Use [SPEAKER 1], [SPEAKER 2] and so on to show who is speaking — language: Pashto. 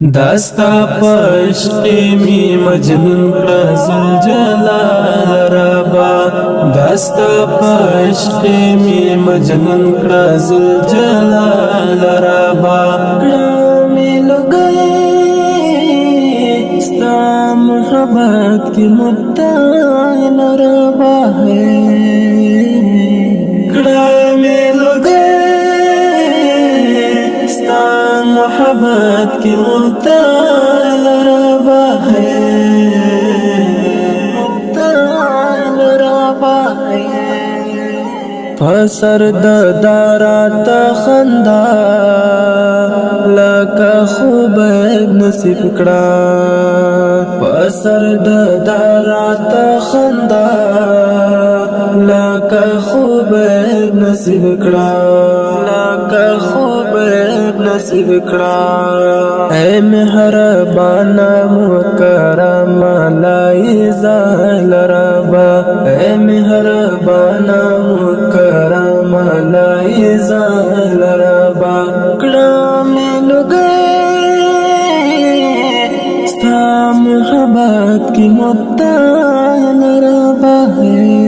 [SPEAKER 1] داستا پشقی می مجنون رسول جلال ربا داستا پشقی می مجنون رسول جلال ربا کلامی لگئی ستا محبت کی مدعین ربا ہے کلامی محبت کی مبتال ربا ہے مبتال ربا ہے پسر دارات خندا لکا خوب نصیب کڑا پسر دارات خندا لکا خوب نصیب کڑا لکا خوب نصیب کړه اے مهربان مکرم لای زال ربا اے مهربان مکرم لای زال ربا کړه مې لګي ستا محبت کی مبتال ربا ہے